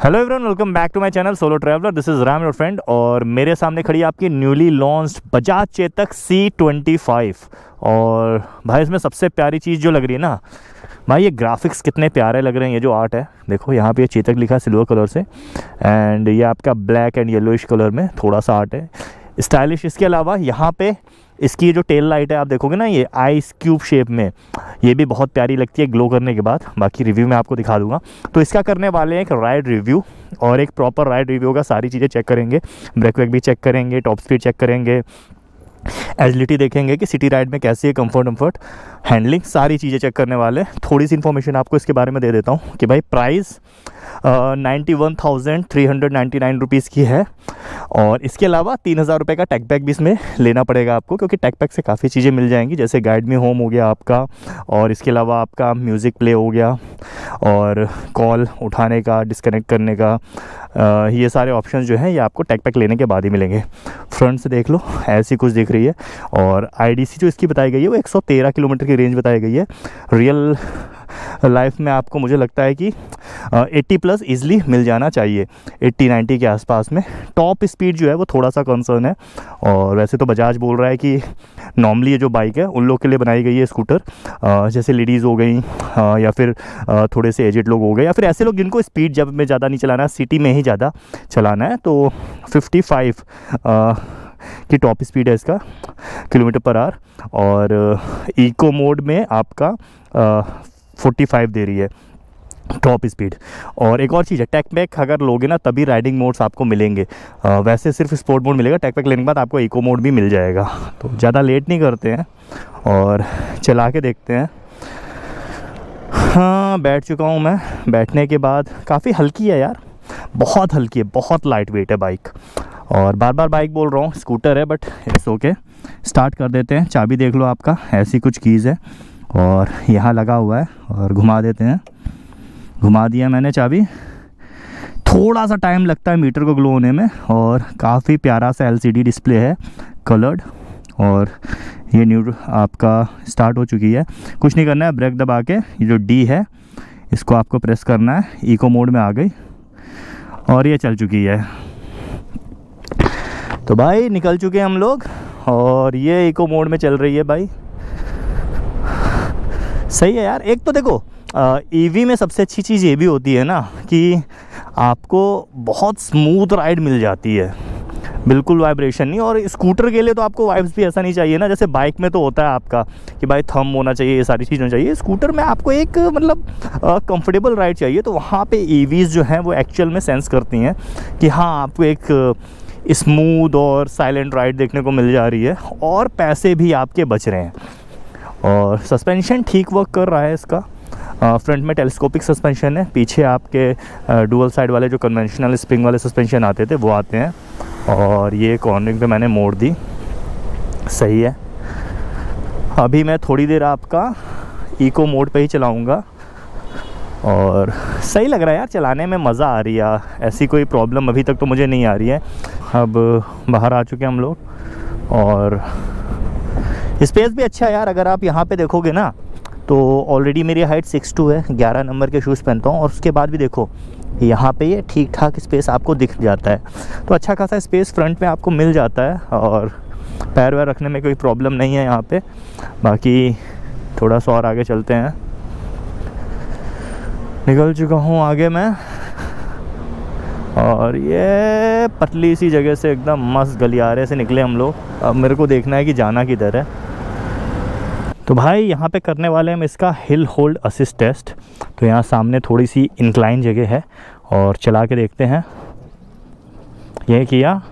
Hello everyone, welcome back to my channel solo traveller. This is Ram your friend और मेरे सामने खड़ी है आपकी newly launched Bajaj Chetak C25। और भाई इसमें सबसे प्यारी चीज़ जो लग रही है ना भाई, ये ग्राफिक्स कितने प्यारे लग रहे हैं। ये जो आर्ट है देखो, यहाँ पे ये चेतक लिखा है सिल्वर कलर से, एंड ये आपका ब्लैक एंड येलोइश कलर में थोड़ा सा आर्ट है, स्टाइलिश। इसके अलावा यहाँ पे इसकी जो टेल लाइट है आप देखोगे ना, ये आइस क्यूब शेप में, ये भी बहुत प्यारी लगती है ग्लो करने के बाद। बाकी रिव्यू में आपको दिखा दूंगा। तो इसका करने वाले हैं एक राइड रिव्यू, और एक प्रॉपर राइड रिव्यू का सारी चीज़ें चेक करेंगे, ब्रेक वेक भी चेक करेंगे, टॉप स्पीड चेक करेंगे, एजिलिटी देखेंगे कि सिटी राइड में कैसी है, कंफर्ट हैंडलिंग, सारी चीज़ें चेक करने वाले। थोड़ी सी इन्फॉर्मेशन आपको इसके बारे में दे देता हूँ कि भाई प्राइस 91,399 रुपीज़ की है, और इसके अलावा 3,000 रुपये का टैग पैक भी इसमें लेना पड़ेगा आपको, क्योंकि टैग पैक से काफ़ी चीज़ें मिल जाएंगी, जैसे गाइड मी होम हो गया आपका, और इसके अलावा आपका म्यूज़िक प्ले हो गया, और कॉल उठाने का, डिस्कनेक्ट करने का, ये सारे ऑप्शंस जो हैं ये आपको टैग पैक लेने के बाद ही मिलेंगे। फ्रंट से देख लो, ऐसी कुछ दिख रही है, और IDC जो इसकी बताई गई है वो 113 किलोमीटर की रेंज बताई गई है। रियल लाइफ में आपको मुझे लगता है कि 80+ ईज़िली मिल जाना चाहिए, 80-90 के आसपास में। टॉप स्पीड जो है वो थोड़ा सा कंसर्न है, और वैसे तो बजाज बोल रहा है कि नॉर्मली ये जो बाइक है उन लोग के लिए बनाई गई है स्कूटर, जैसे लेडीज़ हो गई, या फिर थोड़े से एजेड लोग हो गए, या फिर ऐसे लोग जिनको स्पीड जब में ज़्यादा नहीं चलाना है, सिटी में ही ज़्यादा चलाना है। तो 55 की टॉप स्पीड है इसका km/h, और इको मोड में आपका 45 दे रही है टॉप स्पीड। और एक और चीज़ है, टैग पैक अगर लोगे ना तभी राइडिंग मोड्स आपको मिलेंगे, वैसे सिर्फ स्पोर्ट मोड मिलेगा। टैग पैक लेने के बाद आपको इको मोड भी मिल जाएगा। तो ज़्यादा लेट नहीं करते हैं और चला के देखते हैं। हाँ, बैठ चुका हूँ मैं। बैठने के बाद काफ़ी हल्की है यार, बहुत हल्की है, बहुत लाइट वेट है बाइक। और बार बार बाइक बोल रहा हूँ, स्कूटर है बट इट्स ओके। स्टार्ट कर देते हैं। चाबी देख लो आपका, ऐसी कुछ कीज़ है और यहाँ लगा हुआ है, और घुमा देते हैं। घुमा दिया मैंने चाबी। थोड़ा सा टाइम लगता है मीटर को ग्लो होने में, और काफ़ी प्यारा सा LCD डिस्प्ले है कलर्ड, और ये न्यू आपका स्टार्ट हो चुकी है। कुछ नहीं करना है, ब्रेक दबा के ये जो D है इसको आपको प्रेस करना है। इको मोड में आ गई और ये चल चुकी है। तो भाई निकल चुके हैं हम लोग, और ये इको मोड में चल रही है भाई। सही है यार। एक तो देखो EV में सबसे अच्छी चीज़ ये भी होती है ना कि आपको बहुत स्मूथ राइड मिल जाती है, बिल्कुल वाइब्रेशन नहीं। और स्कूटर के लिए तो आपको वाइब्स भी ऐसा नहीं चाहिए ना, जैसे बाइक में तो होता है आपका कि भाई थंब होना चाहिए, ये सारी चीज़ें चाहिए। स्कूटर में आपको एक मतलब कंफर्टेबल राइड चाहिए। तो वहाँ पे EVs जो हैं वो एक्चुअल में सेंस करती हैं कि हाँ, आपको एक स्मूथ और साइलेंट राइड देखने को मिल जा रही है, और पैसे भी आपके बच रहे हैं। और सस्पेंशन ठीक वर्क कर रहा है इसका। फ्रंट में टेलीस्कोपिक सस्पेंशन है, पीछे आपके डुअल साइड वाले जो कन्वेंशनल स्प्रिंग वाले सस्पेंशन आते थे वो आते हैं। और ये कॉर्नरिंग पे मैंने मोड़ दी, सही है। अभी मैं थोड़ी देर आपका इको मोड पे ही चलाऊंगा, और सही लग रहा है यार, चलाने में मज़ा आ रही है। ऐसी कोई प्रॉब्लम अभी तक तो मुझे नहीं आ रही है। अब बाहर आ चुके हैं हम लोग, और स्पेस भी अच्छा है यार। अगर आप यहाँ पे देखोगे ना तो ऑलरेडी मेरी हाइट 6'2" है, 11 नंबर के शूज़ पहनता हूँ, और उसके बाद भी देखो यहाँ पे ये ठीक ठाक स्पेस आपको दिख जाता है। तो अच्छा खासा स्पेस फ्रंट में आपको मिल जाता है, और पैर वैर रखने में कोई प्रॉब्लम नहीं है यहाँ पे। बाकी थोड़ा सा और आगे चलते हैं। निकल चुका हूँ आगे मैं, और ये पतली सी जगह से एकदम मस्त गलियारे से निकले हम लोग। अब मेरे को देखना है कि जाना किधर है। तो भाई यहाँ पे करने वाले हम इसका हिल होल्ड असिस्ट टेस्ट। तो यहाँ सामने थोड़ी सी इंक्लाइन जगह है, और चला के देखते हैं। ये किया,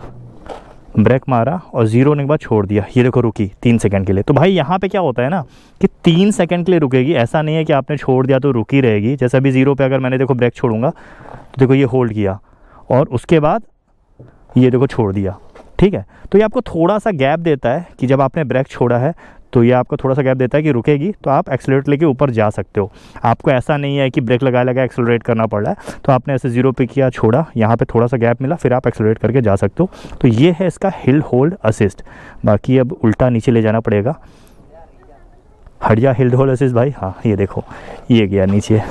ब्रेक मारा, और 0 होने के बाद छोड़ दिया। ये देखो रुकी 3 सेकंड के लिए। तो भाई यहाँ पे क्या होता है ना कि 3 सेकंड के लिए रुकेगी। ऐसा नहीं है कि आपने छोड़ दिया तो रुकी रहेगी। जैसे अभी 0 पे अगर मैंने देखो ब्रेक छोड़ूंगा तो देखो ये होल्ड किया, और उसके बाद ये देखो छोड़ दिया, ठीक है। तो ये आपको थोड़ा सा गैप देता है कि जब आपने ब्रेक छोड़ा है तो ये आपको थोड़ा सा गैप देता है कि रुकेगी तो आप एक्सेलरेट लेके ऊपर जा सकते हो। आपको ऐसा नहीं है कि ब्रेक लगा लगा एक्सेलरेट करना पड़ रहा है। तो आपने ऐसे 0 पे किया, छोड़ा, यहाँ पे थोड़ा सा गैप मिला, फिर आप एक्सेलरेट करके जा सकते हो। तो ये है इसका हिल होल्ड असिस्ट। बाकी अब उल्टा नीचे ले जाना पड़ेगा। हट जा हिल होल्ड असिस्ट भाई। हाँ ये देखो, ये गया नीचे।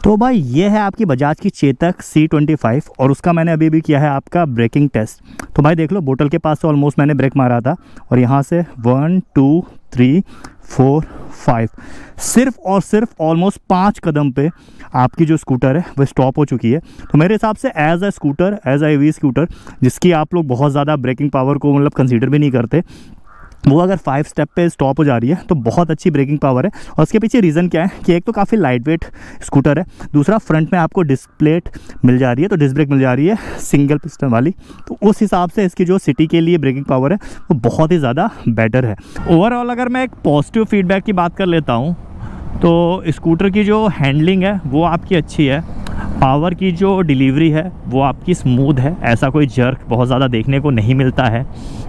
तो भाई ये है आपकी बजाज की चेतक C25 और उसका मैंने अभी भी किया है आपका ब्रेकिंग टेस्ट। तो भाई देख लो, बोतल के पास से ऑलमोस्ट मैंने ब्रेक मारा था और यहाँ से 1 2 3 4 5 सिर्फ और सिर्फ ऑलमोस्ट 5 कदम पे आपकी जो स्कूटर है वो स्टॉप हो चुकी है। तो मेरे हिसाब से as a scooter, as a EV scooter जिसकी आप लोग बहुत ज़्यादा ब्रेकिंग पावर को मतलब कंसीडर भी नहीं करते, वो अगर 5 स्टेप पे स्टॉप हो जा रही है तो बहुत अच्छी ब्रेकिंग पावर है। और उसके पीछे रीज़न क्या है कि एक तो काफ़ी लाइट वेट स्कूटर है, दूसरा फ्रंट में आपको डिस्क प्लेट मिल जा रही है, तो डिस्क ब्रेक मिल जा रही है सिंगल पिस्टन वाली। तो उस हिसाब से इसकी जो सिटी के लिए ब्रेकिंग पावर है वो बहुत ही ज़्यादा बेटर है। ओवरऑल अगर मैं एक पॉजिटिव फीडबैक की बात कर लेता हूँ तो स्कूटर की जो हैंडलिंग है वो आपकी अच्छी है, पावर की जो डिलीवरी है वो आपकी स्मूथ है, ऐसा कोई जर्क बहुत ज़्यादा देखने को नहीं मिलता है।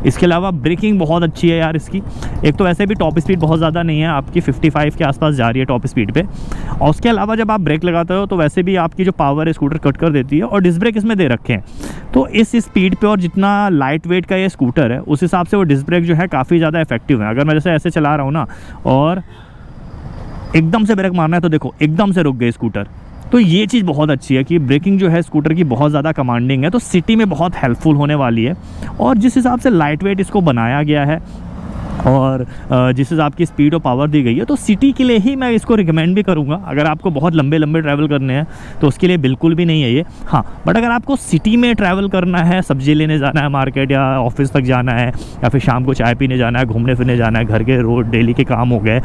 इसके अलावा ब्रेकिंग बहुत अच्छी है यार इसकी। एक तो वैसे भी टॉप स्पीड बहुत ज़्यादा नहीं है, आपकी 55 के आसपास जा रही है टॉप स्पीड पे, और उसके अलावा जब आप ब्रेक लगाते हो तो वैसे भी आपकी जो पावर है स्कूटर कट कर देती है, और डिस्क ब्रेक इसमें दे रखे हैं। तो इस स्पीड पर और जितना लाइट वेट का ये स्कूटर है उस हिसाब से वो डिस्क ब्रेक जो है काफ़ी ज़्यादा इफेक्टिव है। अगर मैं जैसे ऐसे चला रहा हूँ ना और एकदम से ब्रेक मारना है तो देखो एकदम से रुक गई स्कूटर। तो ये चीज़ बहुत अच्छी है कि ब्रेकिंग जो है स्कूटर की बहुत ज़्यादा कमांडिंग है, तो सिटी में बहुत हेल्पफुल होने वाली है। और जिस हिसाब से लाइट वेट इसको बनाया गया है और जिस हिसाब की स्पीड और पावर दी गई है, तो सिटी के लिए ही मैं इसको रिकमेंड भी करूँगा। अगर आपको बहुत लंबे लंबे ट्रैवल करने हैं तो उसके लिए बिल्कुल भी नहीं है ये। हाँ, बट अगर आपको सिटी में ट्रैवल करना है, सब्जी लेने जाना है मार्केट या ऑफिस तक जाना है, या फिर शाम को चाय पीने जाना है, घूमने फिरने जाना है, घर के रोज डेली के काम हो गए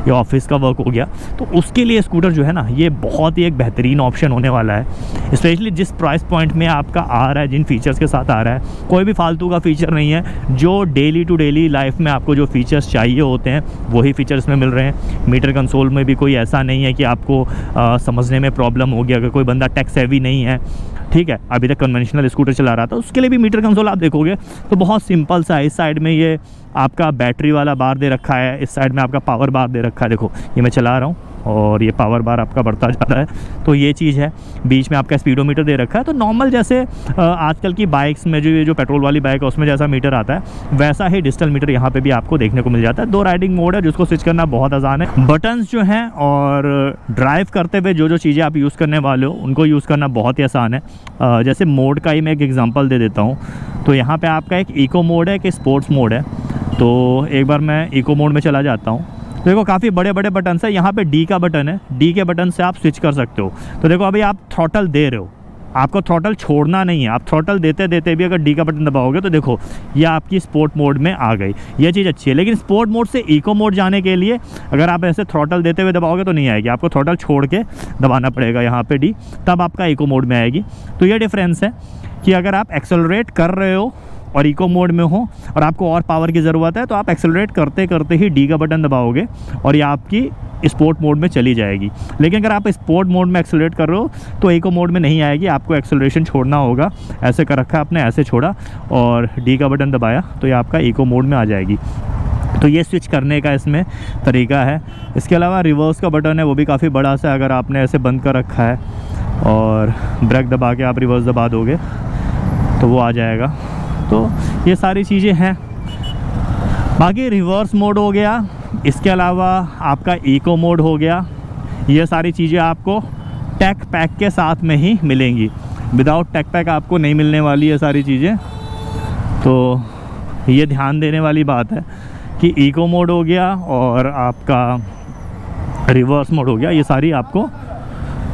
या ऑफिस का वर्क हो गया, तो उसके लिए स्कूटर जो है ना ये बहुत ही एक बेहतरीन ऑप्शन होने वाला है। स्पेशली जिस प्राइस पॉइंट में आपका आ रहा है, जिन फीचर्स के साथ आ रहा है, कोई भी फालतू का फीचर नहीं है। जो डेली टू डेली लाइफ में आपको जो फीचर्स चाहिए होते हैं वही फीचर्स में मिल रहे हैं। मीटर कंसोल में भी कोई ऐसा नहीं है कि आपको समझने में प्रॉब्लम होगी। अगर कोई बंदा टेक्स हैवी नहीं है, ठीक है, अभी तक कन्वेंशनल स्कूटर चला रहा था, उसके लिए भी मीटर कंसोल आप देखोगे तो बहुत सिंपल सा है। इस साइड में ये आपका बैटरी वाला बार दे रखा है, इस साइड में आपका पावर बार दे रखा है। देखो ये मैं चला रहा हूँ और ये पावर बार आपका बढ़ता जा रहा है, तो ये चीज़ है। बीच में आपका स्पीडोमीटर दे रखा है। तो नॉर्मल जैसे आजकल की बाइक्स में जो पेट्रोल वाली बाइक है उसमें जैसा मीटर आता है वैसा ही डिजिटल मीटर यहाँ पे भी आपको देखने को मिल जाता है। 2 राइडिंग मोड है जिसको स्विच करना बहुत आसान है। बटन्स जो हैं और ड्राइव करते हुए जो चीज़ें आप यूज़ करने वाले हो उनको यूज़ करना बहुत ही आसान है। जैसे मोड का ही मैं एक एग्जाम्पल दे देता हूँ। तो यहाँ पर आपका एक इको मोड है, एक स्पोर्ट्स मोड है। तो एक बार मैं इको मोड में चला जाता हूँ। तो देखो काफ़ी बड़े बड़े बटन है। यहाँ पे डी का बटन है, डी के बटन से आप स्विच कर सकते हो। तो देखो अभी आप थ्रॉटल दे रहे हो, आपको थ्रॉटल छोड़ना नहीं है। आप थ्रॉटल देते देते भी अगर डी का बटन दबाओगे तो देखो ये आपकी स्पोर्ट मोड में आ गई। ये चीज़ अच्छी है। लेकिन स्पोर्ट मोड से इको मोड जाने के लिए अगर आप ऐसे थ्रॉटल देते हुए दबाओगे तो नहीं आएगी, आपको थ्रॉटल छोड़ के दबाना पड़ेगा यहाँ पे डी, तब आपका इको मोड में आएगी। तो ये डिफरेंस है कि अगर आप एक्सेलरेट कर रहे हो और इको मोड में हो और आपको और पावर की ज़रूरत है तो आप एक्सेलरेट करते करते ही डी का बटन दबाओगे और ये आपकी स्पोर्ट मोड में चली जाएगी। लेकिन अगर आप स्पोर्ट मोड में एक्सेलरेट कर रहे हो तो इको मोड में नहीं आएगी, आपको एक्सेलरेशन छोड़ना होगा। ऐसे कर रखा है आपने, ऐसे छोड़ा और डी का बटन दबाया तो ये आपका इको मोड में आ जाएगी। तो ये स्विच करने का इसमें तरीका है। इसके अलावा रिवर्स का बटन है वो भी काफ़ी बड़ा सा, अगर आपने ऐसे बंद कर रखा है और ब्रेक दबा के आप रिवर्स दबा दोगे तो वो आ जाएगा। तो ये सारी चीज़ें हैं। बाकी रिवर्स मोड हो गया, इसके अलावा आपका इको मोड हो गया। ये सारी चीज़ें आपको टेक पैक के साथ में ही मिलेंगी। विदाउट टेक पैक आपको नहीं मिलने वाली ये सारी चीज़ें। तो ये ध्यान देने वाली बात है कि इको मोड हो गया और आपका रिवर्स मोड हो गया, ये सारी आपको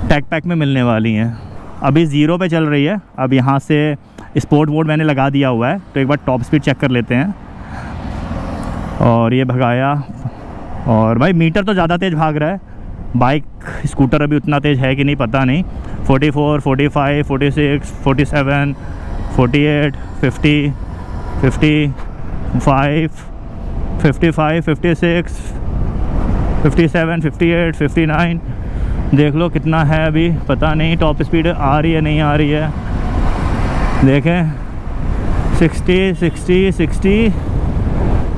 टेक पैक में मिलने वाली हैं। अभी 0 पे चल रही है। अब यहाँ से स्पोर्ट मोड मैंने लगा दिया हुआ है, तो एक बार टॉप स्पीड चेक कर लेते हैं। और ये भगाया और भाई मीटर तो ज़्यादा तेज़ भाग रहा है। बाइक स्कूटर अभी उतना तेज़ है कि नहीं पता नहीं। 44, 45, 46, 47, 48, 50, 55, 55, 56, 57, 58, 59, देख लो कितना है अभी पता नहीं। टॉप स्पीड आ रही है नहीं आ रही है, देखें 60, 60, 60,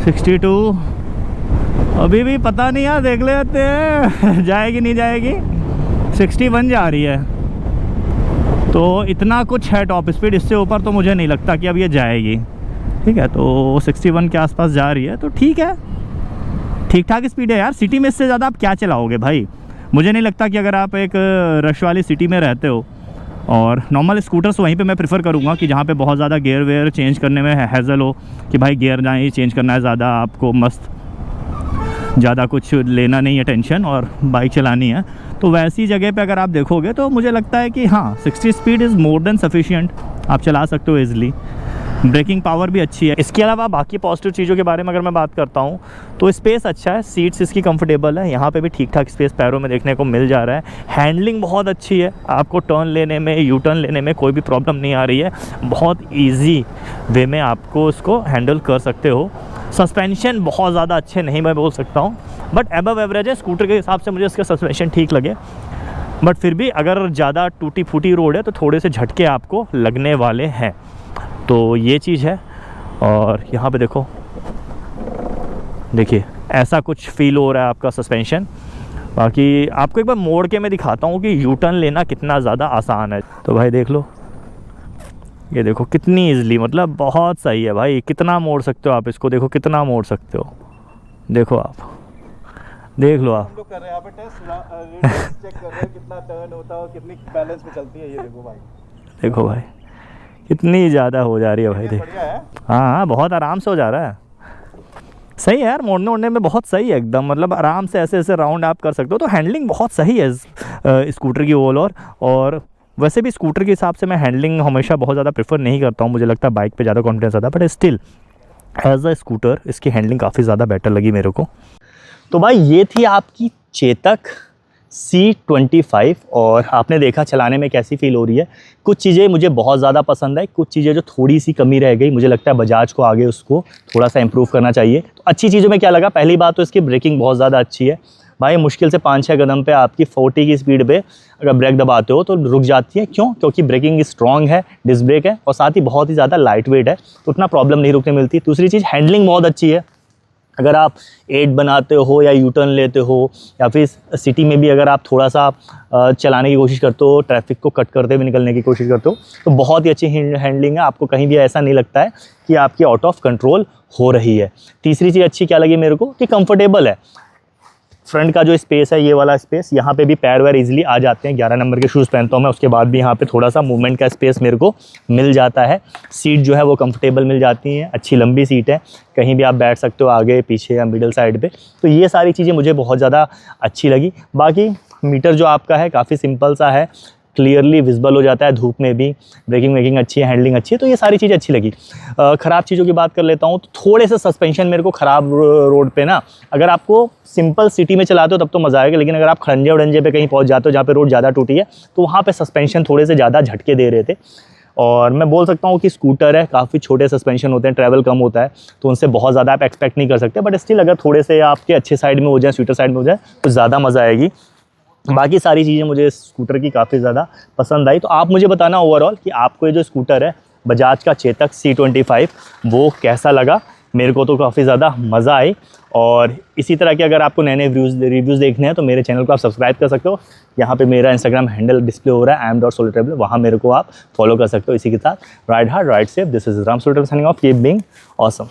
62, अभी भी पता नहीं यार, देख लेते हैं जाएगी नहीं जाएगी। 61 जा रही है, तो इतना कुछ है टॉप स्पीड। इससे ऊपर तो मुझे नहीं लगता कि अब ये जाएगी। ठीक है, तो 61 के आसपास जा रही है, तो ठीक है, ठीक ठाक स्पीड है यार। सिटी में इससे ज़्यादा आप क्या चलाओगे भाई। मुझे नहीं लगता कि अगर आप एक रश वाली सिटी में रहते हो, और नॉर्मल स्कूटर्स वहीं पे मैं प्रेफर करूँगा कि जहाँ पे बहुत ज़्यादा गियर वेयर चेंज करने में हैज़ल हो, कि भाई गियर ना ही चेंज करना है ज़्यादा, आपको मस्त ज़्यादा कुछ लेना नहीं है टेंशन और बाइक चलानी है, तो वैसी जगह पे अगर आप देखोगे तो मुझे लगता है कि हाँ 60 speed is more than sufficient, आप चला सकते हो ईज़िली। ब्रेकिंग पावर भी अच्छी है। इसके अलावा बाकी पॉजिटिव चीज़ों के बारे में अगर मैं बात करता हूँ तो स्पेस अच्छा है, सीट्स इसकी कंफर्टेबल है, यहाँ पे भी ठीक ठाक स्पेस पैरों में देखने को मिल जा रहा है। हैंडलिंग बहुत अच्छी है, आपको टर्न लेने में, यू टर्न लेने में कोई भी प्रॉब्लम नहीं आ रही है, बहुत ईजी वे में आपको इसको हैंडल कर सकते हो। सस्पेंशन बहुत ज़्यादा अच्छे नहीं मैं बोल सकता हूँ, बट एबव एवरेज है, स्कूटर के हिसाब से मुझे इसके सस्पेंशन ठीक लगे। बट फिर भी अगर ज़्यादा टूटी फूटी रोड है तो थोड़े से झटके आपको लगने वाले हैं, तो ये चीज़ है। और यहाँ पे देखो, देखिए ऐसा कुछ फील हो रहा है आपका सस्पेंशन। बाकी आपको एक बार मोड़ के मैं दिखाता हूँ कि यू टर्न लेना कितना ज़्यादा आसान है। तो भाई देख लो, ये देखो कितनी ईज़िली, मतलब बहुत सही है भाई, कितना मोड़ सकते हो आप इसको, देखो कितना मोड़ सकते हो, देखो आप देख लो आप। हम लोग कर रहे हैं यहाँ पे टेस्ट चेक कर रहे हैं कितना टर्न होता है और कितनी बैलेंस में चलती है। ये देखो भाई, देखो भाई कितनी ज़्यादा हो जा रही है भाई, देख। बढ़िया है। हाँ बहुत आराम से हो जा रहा है, सही है यार, मोड़ने ओड़ने में बहुत सही है एकदम, मतलब आराम से ऐसे ऐसे राउंड आप कर सकते हो। तो हैंडलिंग बहुत सही है स्कूटर की ओवरऑल। और वैसे भी स्कूटर के हिसाब से मैं हैंडलिंग हमेशा बहुत ज़्यादा प्रेफर नहीं करता हूँ, मुझे लगता है बाइक पे ज़्यादा कॉन्फिडेंस आता है, but still as a scooter इसकी हैंडलिंग काफ़ी ज़्यादा बेटर लगी मेरे को। तो भाई ये थी आपकी चेतक C25, और आपने देखा चलाने में कैसी फील हो रही है। कुछ चीज़ें मुझे बहुत ज़्यादा पसंद आई, कुछ चीज़ें जो थोड़ी सी कमी रह गई, मुझे लगता है बजाज को आगे उसको थोड़ा सा इम्प्रूव करना चाहिए। तो अच्छी चीज़ों में क्या लगा, पहली बात तो इसकी ब्रेकिंग बहुत ज़्यादा अच्छी है भाई, मुश्किल से 5-6 कदम पे आपकी 40 की स्पीड पे अगर ब्रेक दबाते हो तो रुक जाती है। क्यों? क्योंकि ब्रेकिंग स्ट्रॉन्ग है, डिस्क ब्रेक है, और साथ ही बहुत ही ज़्यादा लाइट वेट है, तो उतना प्रॉब्लम नहीं रुकने मिलती। दूसरी चीज़, हैंडलिंग बहुत अच्छी है। अगर आप 8 बनाते हो या यू टर्न लेते हो, या फिर सिटी में भी अगर आप थोड़ा सा चलाने की कोशिश करते हो, ट्रैफिक को कट करते हुए निकलने की कोशिश करते हो, तो बहुत ही अच्छी हैंडलिंग है, आपको कहीं भी ऐसा नहीं लगता है कि आपकी आउट ऑफ कंट्रोल हो रही है। तीसरी चीज़ अच्छी क्या लगी मेरे को, कि कंफर्टेबल है। फ्रंट का जो स्पेस है, ये वाला स्पेस, यहाँ पे भी पैर वैर इजीली आ जाते हैं। 11 नंबर के शूज़ पहनता हूँ मैं, उसके बाद भी यहाँ पे थोड़ा सा मूवमेंट का स्पेस मेरे को मिल जाता है। सीट जो है वो कंफर्टेबल मिल जाती हैं, अच्छी लंबी सीट है, कहीं भी आप बैठ सकते हो, आगे पीछे या मिडिल साइड पे। तो ये सारी चीज़ें मुझे बहुत ज़्यादा अच्छी लगी। बाकी मीटर जो आपका है काफ़ी सिंपल सा है, क्लियरली विजिबल हो जाता है धूप में भी, ब्रेकिंग वेकिंग अच्छी है, हैंडलिंग अच्छी है, तो ये सारी चीज़ें अच्छी लगी। ख़राब चीज़ों की बात कर लेता हूँ तो थोड़े से सस्पेंशन मेरे को ख़राब रोड पे ना, अगर आपको सिंपल सिटी में चलाते हो तब तो मज़ा आएगा, लेकिन अगर आप खड़ंजे उड़ंजे पे कहीं पहुँच जाते हो जहाँ पे रोड ज़्यादा टूटी है, तो वहाँ पे सस्पेंशन थोड़े से ज़्यादा झटके दे रहे थे। और मैं बोल सकता हूँ कि स्कूटर है, काफ़ी छोटे सस्पेंशन होते हैं, ट्रैवल कम होता है, तो उनसे बहुत ज़्यादा आप एक्सपेक्ट नहीं कर सकते, बट स्टिल अगर थोड़े से आपके अच्छे साइड में हो जाए, स्वीटर साइड में हो जाए, तो ज़्यादा मज़ा आएगी। बाकी सारी चीज़ें मुझे स्कूटर की काफ़ी ज़्यादा पसंद आई। तो आप मुझे बताना ओवरऑल कि आपको ये जो स्कूटर है बजाज का चेतक C25 वो कैसा लगा। मेरे को तो काफ़ी ज़्यादा मज़ा आई। और इसी तरह के अगर आपको नए नए रिव्यूज़ देखने हैं तो मेरे चैनल को आप सब्सक्राइब कर सकते हो। यहाँ पे मेरा इंस्टाग्राम हैंडल डिस्प्ले हो रहा है am.solotraveler, वहाँ मेरे को आप फॉलो कर सकते हो। इसी के साथ ride hard ride safe, this is Ram solo traveller signing off, keep being awesome.